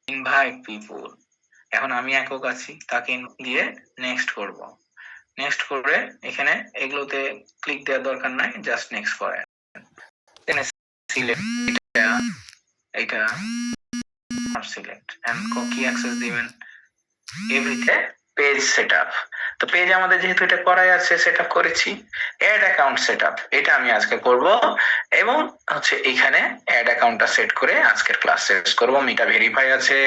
Invite people. এখন আমি একক আছি, তাকে দিয়ে নেক্সট করব। নেক্সট করে এখানে এগুলোতে ক্লিক দেওয়ার দরকার নাই, জাস্ট নেক্সট করে সিলেক্ট এটা সিলেক্ট এন্ড কি অ্যাক্সেস দিবেন এভরিতে পেজ সেটআপ। তো পেজ আমাদের যেহেতু এটা করাই আছে, সেটআপ করেছি। অ্যাড অ্যাকাউন্ট সেটআপ এটা আমি আজকে করব, এবং হচ্ছে এখানে অ্যাড অ্যাকাউন্টটা সেট করে আজকের ক্লাস শেষ করব। মিটা ভেরিফাই আছে,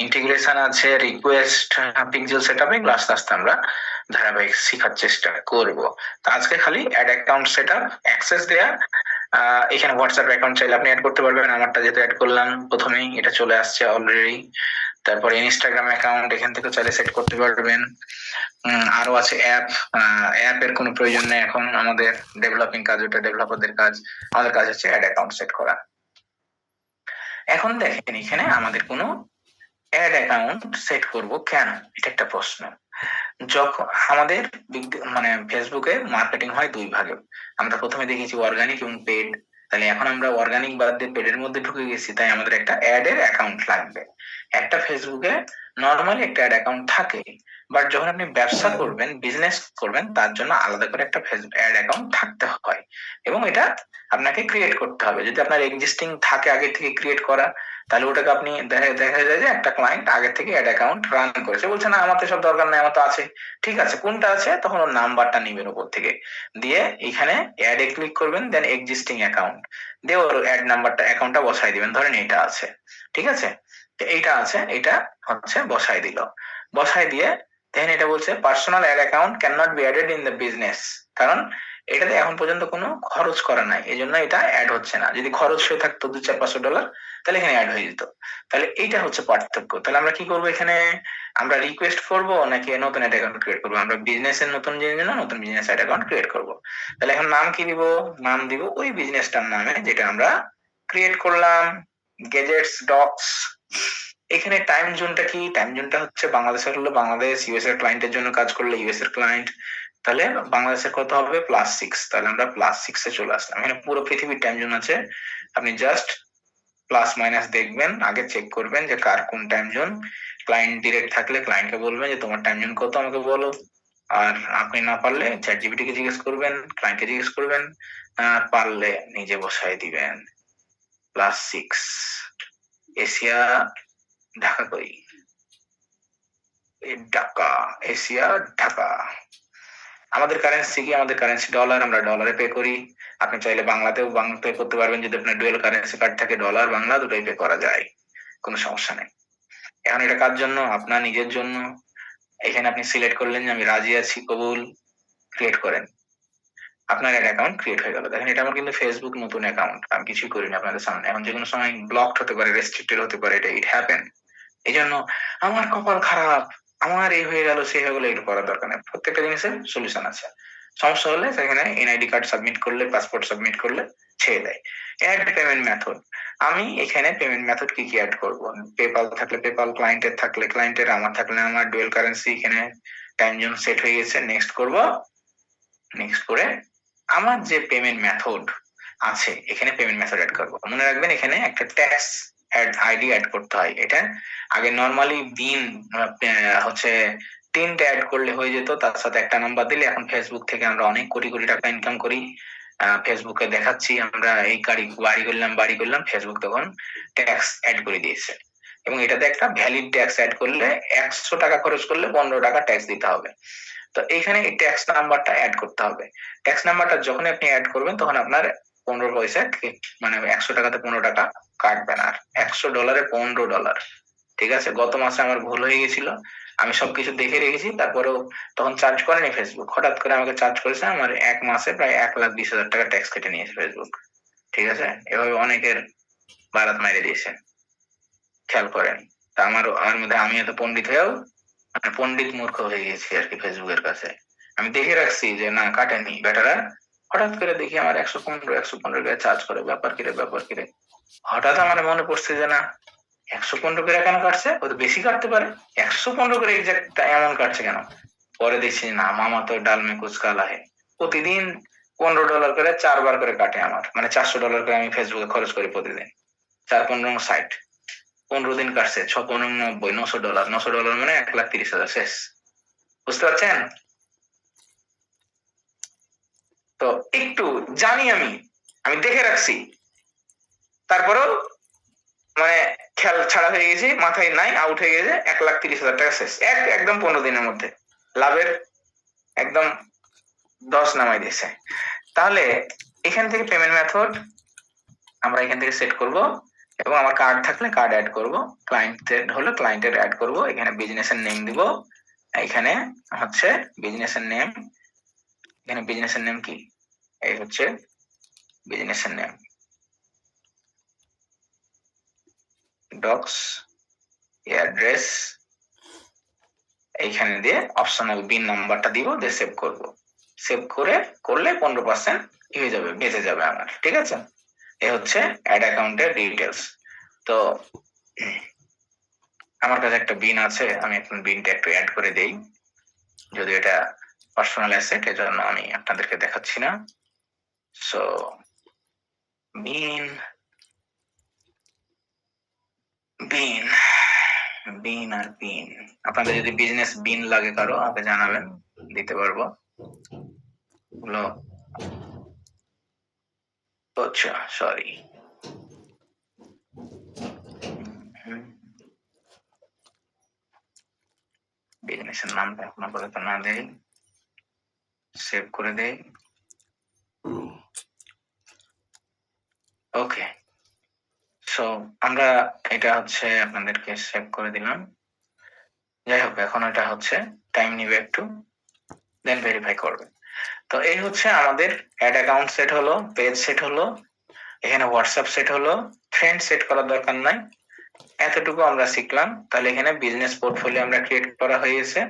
ইন্টিগ্রেশন আছে, রিকোয়েস্ট, পিক্সেল সেটআপ, এগুলো আস্তে আস্তে আমরা ধারাবাহিক শেখার চেষ্টা করব। তো আজকে খালি অ্যাড অ্যাকাউন্ট সেটআপ, অ্যাক্সেস দেয়া। এখানে হোয়াটসঅ্যাপ অ্যাকাউন্ট চাইলে আপনি অ্যাড করতে পারবেন, আমারটা যেহেতু অ্যাড করলাম প্রথমেই এটা চলে আসছে অলরেডি। তারপরে ইনস্টাগ্রাম অ্যাকাউন্ট এখান থেকে চাইলে সেট করতে পারবেন। আরো আছে অ্যাপ, অ্যাপের কোনো প্রয়োজন নেই এখন আমাদের, ডেভেলপিং কাজ, ওটা ডেভেলপারদের কাজ। আমাদের কাজ হচ্ছে অ্যাড অ্যাকাউন্ট সেট করা। এখন দেখেন এখানে আমাদের কোনো অ্যাড অ্যাকাউন্ট সেট করব কেন, এটা একটা প্রশ্ন। যখন আমাদের মানে ফেসবুকে মার্কেটিং হয় দুই ভাগে, আমরা প্রথমে দেখেছি অর্গানিক এবং পেড। তাহলে এখন আমরা অর্গানিক বাদ দিয়ে পেডের মধ্যে ঢুকে গেছি, তাই আমাদের একটা অ্যাড এর অ্যাকাউন্ট লাগবে। একটা ফেসবুকে নরমালি একটা অ্যাড অ্যাকাউন্ট থাকে, বাট যখন আপনি ব্যবসা করবেন, বিজনেস করবেন, তার জন্য আলাদা করে একটা ফেসবুক অ্যাড অ্যাকাউন্ট থাকতে হয়, এবং এটা আপনাকে ক্রিয়েট করতে হবে। যদি আপনার এক্সিস্টিং থাকে আগে থেকে ক্রিয়েট করা, তাহলে ওটাকে আপনি দেখা যায় যে একটা ক্লায়েন্ট আগে থেকে অ্যাড অ্যাকাউন্ট রান করেছে, বলছে না আমার তো সব দরকার নাই, আমার তো আছে। ঠিক আছে, কোনটা আছে, তখন ওর নাম্বারটা নিবেন উপর থেকে, দিয়ে এখানে অ্যাড এ ক্লিক করবেন, দেন এক্সিস্টিং অ্যাকাউন্ট দিয়ে ওর অ্যাড নাম্বারটা অ্যাকাউন্টটা বসাই দিবেন। ধরেন এটা আছে, ঠিক আছে, তো এইটা আছে, এটা হচ্ছে বসাই দিল। বসাই দিয়ে দেন এটা বলছে personal add account can not be added in the business, কারণ এটাতে এখন পর্যন্ত কোনো খরচ করা নাই, এই জন্য এটা অ্যাড হচ্ছে না। যদি খরচ হয়ে থাকতো $200-500, তাহলে এখানে অ্যাড হয়ে যেত। তাহলে এইটা হচ্ছে পার্থক্য। তাহলে আমরা কি করবো এখানে, আমরা রিকোয়েস্ট করব নাকি নতুন অ্যাড অ্যাকাউন্ট ক্রিয়েট করবো? আমরা বিজনেসের নতুন জন্য নতুন বিজনেস অ্যাড অ্যাকাউন্ট ক্রিয়েট করব। তাহলে এখন নাম কি দিব? নাম দিব ওই বিজনেসটার নামে যেটা আমরা ক্রিয়েট করলাম, গেজেটস ডক্স। এখানে টাইম জোনটা কি? টাইম জোনটা হচ্ছে বাংলাদেশের হলো বাংলাদেশ, ইউএস এর ক্লায়েন্টের জন্য কাজ করলে ইউএস এর ক্লায়েন্ট, তাহলে বাংলাদেশের কত হবে? +6। তাহলে আমরা +6 এ চলে আসলাম। এখানে পুরো পৃথিবীর টাইম জোন আছে, আপনি জাস্ট প্লাস মাইনাস দেখবেন, আগে চেক করবেন যে কার কোন টাইম জোন। ক্লায়েন্ট ডিরেক্ট থাকলে ক্লায়েন্টকে বলবেন যে তোমার টাইম জোন কত আমাকে বলো, আর আপনি না পারলে চ্যাট জিপিটি কে জিজ্ঞেস করবেন, ক্লায়েন্টকে জিজ্ঞেস করবেন, আর পারলে নিজে বসায় দিবেন +6। এশিয়া ঢাকা কই, ঢাকা, এশিয়া ঢাকা। আমাদের কারেন্সি কি? আমাদের কারেন্সি ডলার, আমরা ডলারে পে করি। আপনি চাইলে বাংলাতেও বাংলা পে করতে পারবেন, যদি আপনার ডুয়েল কারেন্সি কার্ড থাকে, ডলার বাংলা দুটোই পে করা যায়, কোনো সমস্যা নেই। এখন এটা কার জন্য? আপনার নিজের জন্য। এখানে আপনি সিলেক্ট করলেন যে আমি রাজি আছি, কবুল, ক্রিয়েট করেন, আপনার একটা অ্যাকাউন্ট ক্রিয়েট হয়ে গেল। দেখেন এটা আমার কিন্তু ফেসবুক নতুন অ্যাকাউন্ট, আমি কিছুই করিনি আপনাদের সামনে। এখন যে কোনো সময় ব্লকড হতে পারে, রেস্ট্রিক্টেড হতে পারে, এটা ইট হ্যাপেন। এই জন্য আমার কপাল খারাপ, আমার এই হয়ে গেল, সেই হয়ে গেল, এটা করার দরকার নেই। প্রত্যেকটা জিনিসের সলিউশন আছে। সমস্যা হলে সেখানে এনআইডি কার্ড সাবমিট করলে, পাসপোর্ট সাবমিট করলে ছেড়ে দেয়। অ্যাড পেমেন্ট মেথড, আমি এখানে পেমেন্ট মেথড কি কি অ্যাড করব? পেপাল থাকলে পেপাল, ক্লায়েন্টের থাকলে ক্লায়েন্টের, আমার থাকলে আমার, ডুয়েল কারেন্সি, এখানে টাইম জোন সেট হয়ে গেছে, নেক্সট করব। নেক্সট করে আমার যে পেমেন্ট মেথড আছে, এখানে পেমেন্ট মেথড অ্যাড করব। মনে রাখবেন এখানে একটা ট্যাক্স আইডি অ্যাড করতে হয়। এটা আগে নরমালি দিন হচ্ছে 3টে অ্যাড করলে হয়ে যেত, তার সাথে একটা নাম্বার দিলে। এখন ফেসবুক থেকে আমরা অনেক কোটি কোটি টাকা ইনকাম করি, ফেসবুকে দেখাচ্ছি আমরা এই বাড়ি করলাম, ফেসবুক তখন ট্যাক্স অ্যাড করে দিয়েছে। এবং এটাতে একটা ভ্যালিড ট্যাক্স অ্যাড করলে 100 টাকা খরচ করলে 15 টাকা ট্যাক্স দিতে হবে। তো এইখানে এই ট্যাক্স নাম্বারটা অ্যাড করতে হবে। ট্যাক্স নাম্বারটা যখন আপনি অ্যাড করবেন, তখন আপনার 15 পয়সা মানে 100 টাকাতে 15 টাকা কাটবে না। আর $100 $15, ঠিক আছে? গত মাসে আমার ভুল হয়ে গেছিল, আমি সবকিছু দেখে রেখেছি, তারপরেও তখন চার্জ করেনি ফেসবুক, হঠাৎ করে আমাকে চার্জ করেছে। আমার 1 মাসে প্রায় 1,20,000 টাকা ট্যাক্স কেটে নিয়েছে ফেসবুক, ঠিক আছে? এভাবে অনেকের বারাত মাইরে দিয়েছে, খেয়াল করেন। তা আমার মধ্যে আমি এত পণ্ডিত হয়েও মানে পণ্ডিত মূর্খ হয়ে গেছি আর কি ফেসবুকের কাছে। আমি দেখে রাখছি যে না কাটেনি বেটারা, হঠাৎ করে দেখি আমার 115 চার্জ করে। ব্যাপার কিরে, হঠাৎ আমার মনে পড়ছে যে না 115 করে কেন কাটছে, ও তো বেশি কাটতে পারে, 115 করে এক্সাক্ট এমন কাটছে কেন? পরে দেখছি না, মামা তো ডাল মে কুছ কালা হে, প্রতিদিন $15 করে 4 বার করে কাটে আমার, মানে $400 করে আমি ফেসবুকে খরচ করি প্রতিদিন, 4 15 60, 15 দিন কাটছে, 6,90, $900, $900 মানে 1,30,000 শেষ। বুঝতে পারছেন? তো একটু জানি আমি দেখে রাখছি, তারপরেও মানে খেয়াল ছাড়া হয়ে গেছি, মাথায় নাই, আউট হয়ে গেছে, 1,30,000 শেষ একদম 15 দিনের মধ্যে লাভের একদম 10 নামাই দিয়েছে। তাহলে এখান থেকে পেমেন্ট মেথড আমরা এখান থেকে সেট করব, এবং আমার কার্ড থাকলে কার্ড অ্যাড করব, ক্লায়েন্টের হলে ক্লায়েন্টের অ্যাড করব, এখানে বিজনেসের নেম দিব, এখানে হচ্ছে বিজনেসের নেম, এখানে বিজনেসের নেম কি, এই হচ্ছে বিজনেসের নেম, ডক্স, অ্যাড্রেস, এইখানে দিয়ে অপশনাল বিন নাম্বারটা দিব, দিয়ে সেভ করব। সেভ করলে 15% হয়ে যাবে, বেঁচে যাবে আমার। ঠিক আছে, এই হচ্ছে অ্যাড অ্যাকাউন্টের ডিটেলস। তো আমার কাছে একটা বিন আছে, আমি এখন বিনটা একটু অ্যাড করে দেই, যদি এটা পার্সোনাল অ্যাসেট, এজন্য আমি আপনাদেরকে দেখাচ্ছি না। সো বিন বিন বিন আর বিন, আপনাদের যদি বিজনেস বিন লাগে কারো আমাকে জানাবেন, দিতে পারবো। হলো আচ্ছা, সরি, বিজনেসের নামটা এখন আপাতত না দেই, সেভ করে দেই। ওকে, সো আমরা এটা হচ্ছে আপনাদেরকে সেভ করে দিলাম। যাই হোক, এখন এটা হচ্ছে টাইম নিবে একটু, দেন ভেরিফাই করবে। তো এই হচ্ছে আমাদের অ্যাড অ্যাকাউন্ট সেট হলো, পেজ সেট হলো, এখানে হোয়াটসঅ্যাপ সেট হলো, ফ্রেন্ড সেট করার দরকার নাই, এতটুকু আমরা শিখলাম। তাহলে এখানে বিজনেস পোর্টফোলিও আমরা ক্রিয়েট করা হয়ে গেছে,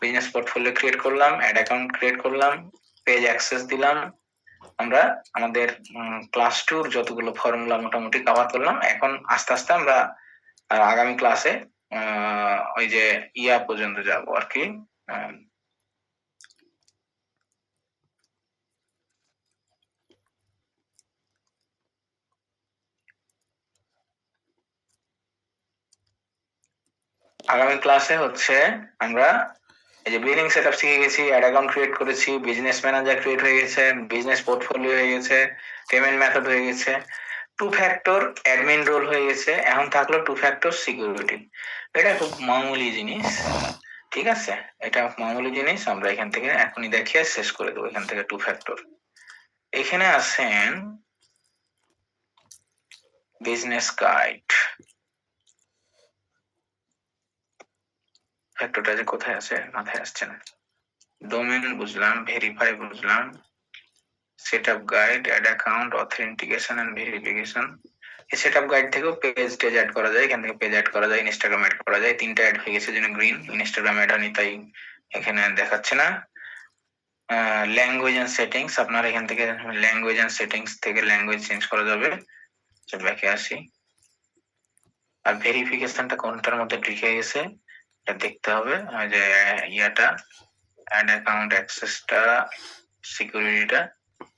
বিজনেস পোর্টফোলিও ক্রিয়েট করলাম, অ্যাড অ্যাকাউন্ট ক্রিয়েট করলাম, পেজ অ্যাক্সেস দিলাম, আমরা আমাদের ক্লাস 2 যতগুলো ফর্মুলা মোটামুটি কভার করলাম। এখন আস্তে আস্তে আমরা আগামী ক্লাসে ওই যে ইয়া পর্যন্ত যাব আর কি, আগামী ক্লাসে হচ্ছে আমরা এই যে বিলিং সেটআপ শিখে গেছি, অ্যাড অ্যাকাউন্ট ক্রিয়েট করেছি, বিজনেস ম্যানেজার ক্রিয়েট হয়ে গেছে, বিজনেস পোর্টফোলিও হয়ে গেছে, পেমেন্ট মেথড হয়ে গেছে, 2 ফ্যাক্টর অ্যাডমিন রোল হয়ে গেছে, এখন থাকলো 2 ফ্যাক্টর সিকিউরিটি। এটা খুব মামুলি জিনিস, ঠিক আছে, এটা মামুলি জিনিস, আমরা এখান থেকে এখনই দেখিয়ে শেষ করে দেবো। এখান থেকে 2 ফ্যাক্টর, এখানে আছেন বিজনেস গাইড, ফ্যাক্টরটা যে কোথায় আছে মাথায় আসছে না, ডোমেন বুঝলাম, ভেরিফাই বুঝলাম, setup guide, add account, authentication and verification. এই সেটআপ গাইড থেকেও পেজ টেজ অ্যাড করা যায়, এখান থেকে পেজ অ্যাড করা যায়, ইনস্টাগ্রাম অ্যাড করা যায়, 3টা অ্যাড হয়ে গেছে জন্য গ্রিন, ইনস্টাগ্রাম অ্যাড হয়নি তাই এখানে দেখাচ্ছে না। ল্যাঙ্গুয়েজ এন্ড সেটিংস, আপনার এখান থেকে ল্যাঙ্গুয়েজ এন্ড সেটিংস থেকে ল্যাঙ্গুয়েজ চেঞ্জ করা যাবে। ব্যাকে আসি, আর ভেরিফিকেশনটা কোনটার মধ্যে ঢুকে গেছে এটা দেখতে হবে, যে ইয়াটা অ্যাড অ্যাকাউন্ট অ্যাক্সেসটা, সিকিউরিটিটা,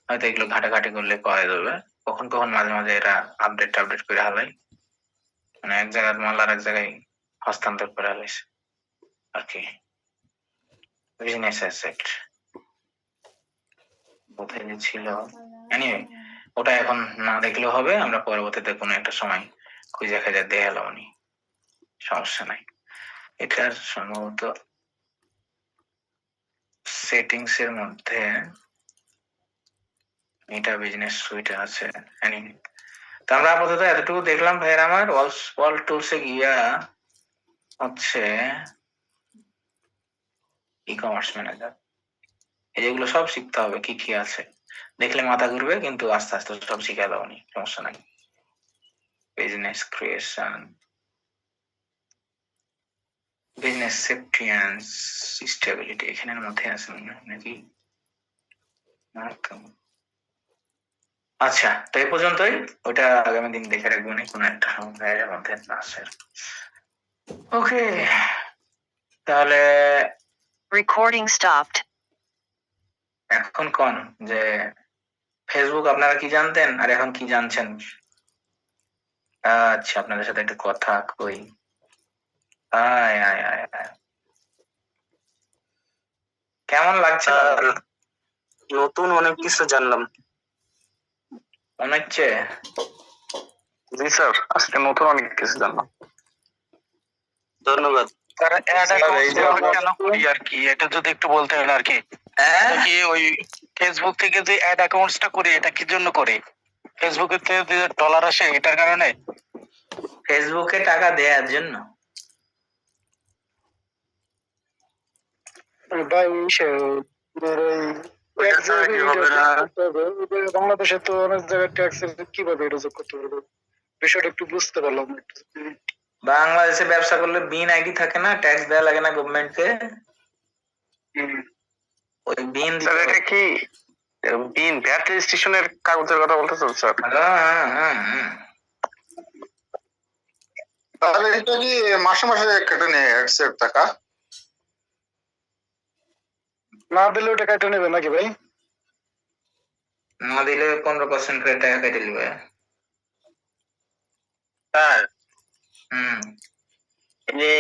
হয়তো এগুলো ঘাটাঘাটি করলে পাওয়া যাবে। কখন কখন মাঝে মাঝে এরা আপডেট করে হালাই, মানে এক জায়গার মাল আর এক জায়গায় হস্তান্তর করে হালাইছে আর কি। বিজনেস অ্যাসেট কোথায় ছিল, এনিওয়ে ওটা এখন না দেখলেও হবে, আমরা পরবর্তীতে কোনো একটা সময় খুঁজে খুঁজে দিয়ে এলাম, সমস্যা নাই। এটার সম্ভবত সেটিংস এর মধ্যে এটা বিজনেস সুইট আছে। তো আমরা আপাতত এতটুকু দেখলাম ভাইয়ের আমার। অল টুলসে গিয়া হচ্ছে ই কমার্স ম্যানেজার, যেগুলো সব শিখতে হবে, কি কি আছে দেখলে মাথা ঘুরবে, কিন্তু আস্তে আস্তে সব শিখে দাও, সমস্যা নাই। Business creation, business safety and stability এখানের মধ্যে আছে নাকি? আচ্ছা, তো এই পর্যন্তই, ওটা আগামী দিন দেখে রাখবেন কোন একটা সময়ের মধ্যে আছে। ওকে, তাহলে রেকর্ডিং স্টপড। এখন কোন যে ফেসবুক আপনারা কি জানতেন আর এখন কি জানছেন? আচ্ছা, আপনাদের সাথে একটু কথা কই। আয় আয় আয় আয়। কেমন লাগছে দাদা? নতুন অনেক কিছু জানলাম। মনে হচ্ছে জি স্যার, আজকে নতুন অনেক কিছু জানলাম। ধন্যবাদ। স্যার, এই যে আপনার- কেন করি আর কি, এটা যদি একটু বলতেন আর কি। এটা কি ওই ফেসবুক থেকে যে অ্যাড অ্যাকাউন্টসটা করি, এটা কি জন্য করি? ফেসবুকে যে ডলার আসে এটার কারণে? ফেসবুকে টাকা দেওয়ার জন্য। ভাই ওইটা ছাড়া কি হবে না? বাংলাদেশে তো অনেক জায়গায় ট্যাক্স কিভাবে এটা যোগ করতে পারবে, বিষয়টা একটু বুঝতে পারলাম না। বাংলাদেশে ব্যবসা করলে বিন আইডি থাকে না, ট্যাক্স দেওয়া লাগে না গভর্নমেন্টকে। ওই বিন স্যার এটা কি বিন ভ্যাট রেজিস্ট্রেশনের কাগজের কথা বলতেছেন স্যার? তাহলে এটা কি মাসে মাসে কেটে নেয় 100 টাকা? না দিলে ওটা কেটে নেবে নাকি ভাই? না দিলে 15% করে টাকা কেটে নেবে। স্যার হুম। যে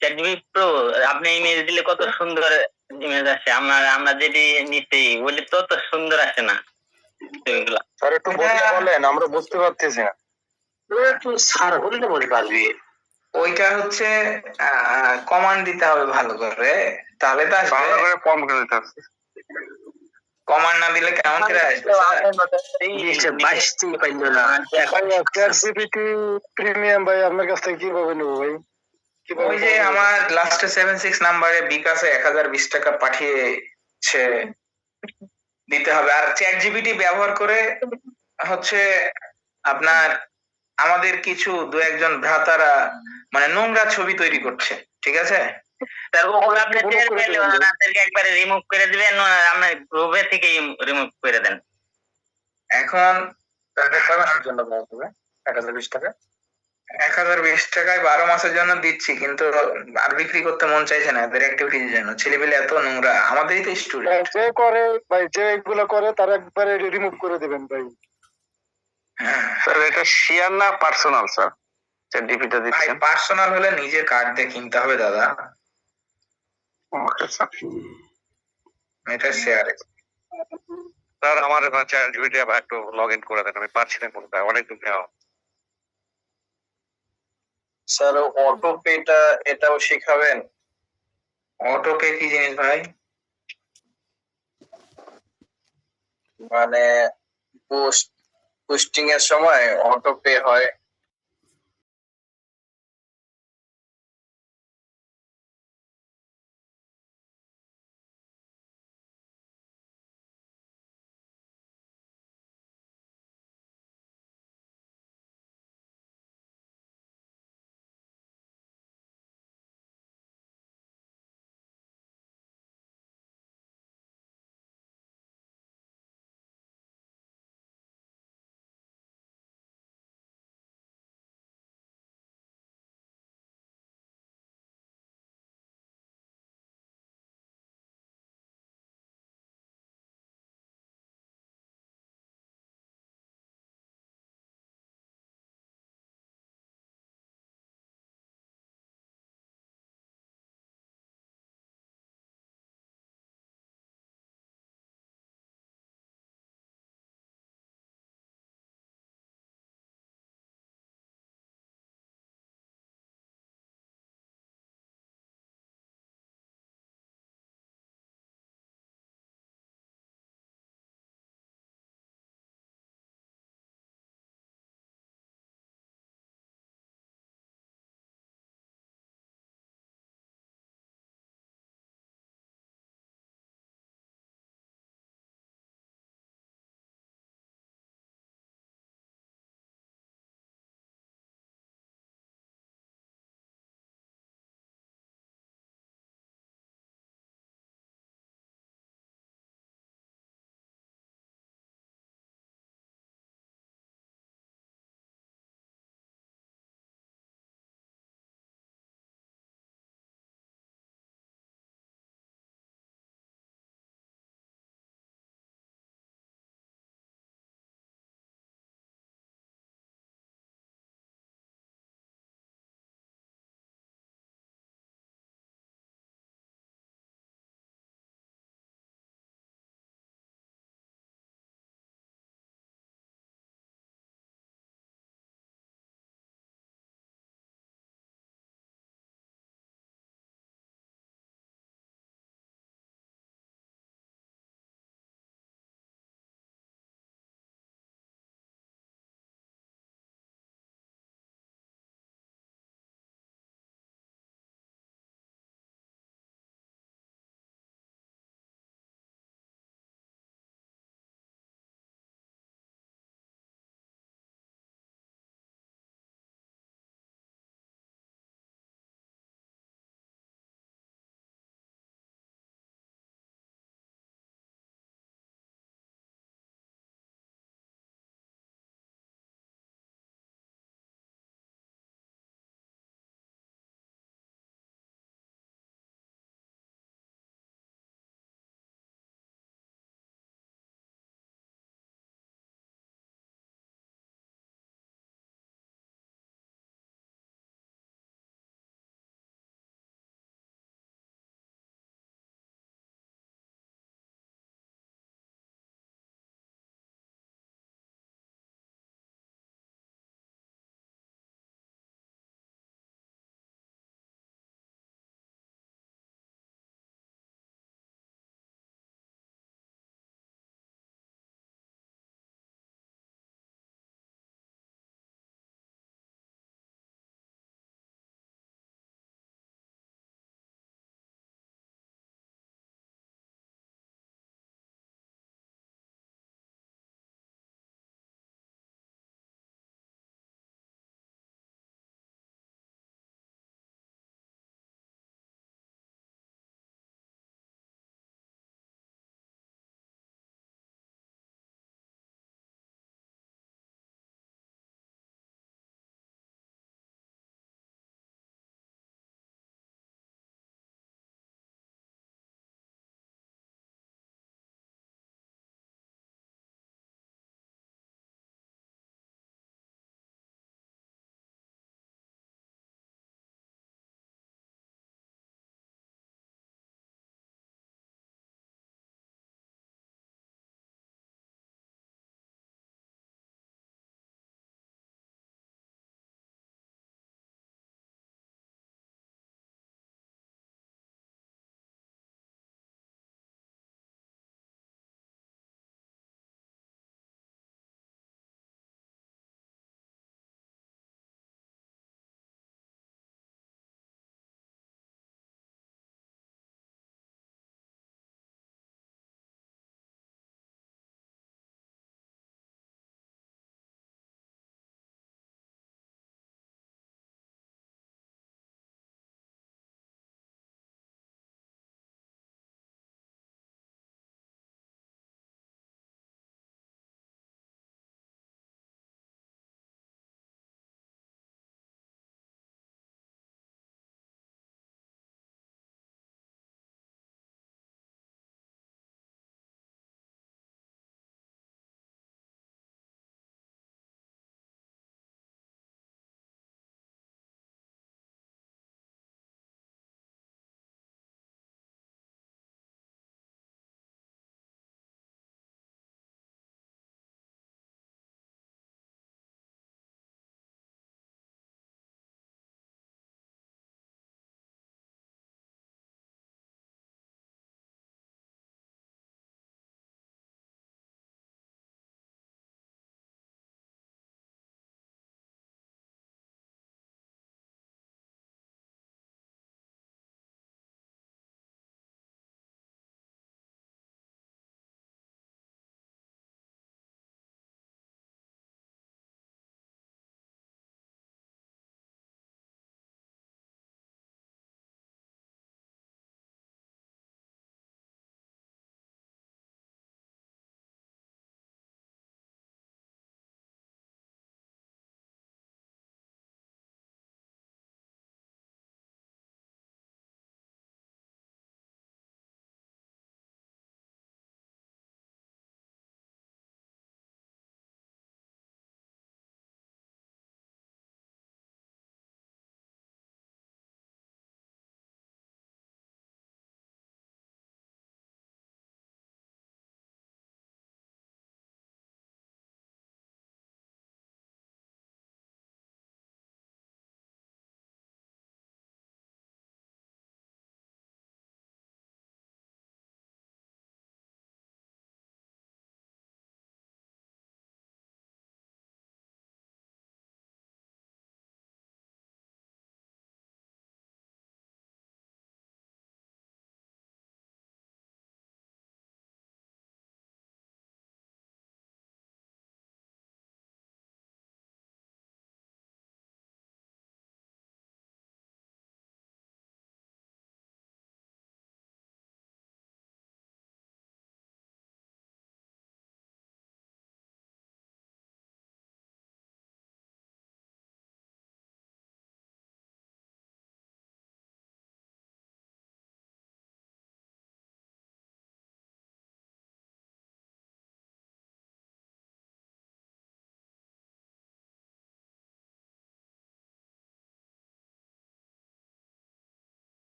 ChatGPT Pro আপনি ইমেজ দিলে কত সুন্দর ইমেজ আসে, আমরা যেটি নিচ্ছি ওইটা তত সুন্দর আসে না এগুলা। স্যার একটু বলতে বলেন, আমরা বুঝতে পারতেছি না। একটু স্যার বললে বলতে পারবি। ওইটা হচ্ছে কমান্ড দিতে হবে ভালো করে, তাহলে তো আসবে। বাংলা করে কম করে দিতে হবে। কমান্ড না দিলে কেমন করে আসবে স্যার? 22 পাইল না। ChatGPT প্রিমিয়াম ভাই আপনার কাছ থেকে কিভাবে নেবো ভাই? কিভাবে ওই যে আমার লাস্টে 76 নাম্বারে বিকাশে 1020 টাকা পাঠিয়েছে, দিতে হবে। আর চ্যাট জিপিটি ব্যবহার করে হচ্ছে আপনার আমাদের কিছু দু একজন ভ্রাতারা মানে নোংরা ছবি তৈরি করছে, ঠিক আছে? স্যার ওগুলো আপনি টের পেলে ওনাদেরকে একবারে রিমুভ করে দিবেন, আপনি গ্রুপে থেকে রিমুভ করে দেন। এখন তাহলে কয় মাসের জন্য দেওয়া হবে 1020 টাকা? 1020 টাকায় 12 মাসের জন্য দিচ্ছি, কিন্তু আর বিক্রি করতে মন চাইছে না এদের অ্যাক্টিভিটির জন্য। ছেলেপেলে এত নোংরা, আমাদেরই তো স্টুডেন্ট। যে করে ভাই, যে এগুলো করে তারা একবারে রিমুভ করে দিবেন ভাই। স্যার এটা শেয়ার না পার্সোনাল স্যার? ChatGPT ভাই দিচ্ছেন। পার্সোনাল হলে নিজের কার্ড দিয়ে কিনতে হবে দাদা, ওকে স্যার। এটা শেয়ার। স্যার আমার ChatGPT আবার একটু লগ ইন করে দেন, আমি পারছি না করতে, অনেক দূর যাওয়া। স্যার অটো পেটা এটাও শিখাবেন? অটো পে কি জিনিস ভাই? মানে পোস্টিং এর সময় অটো পে হয়,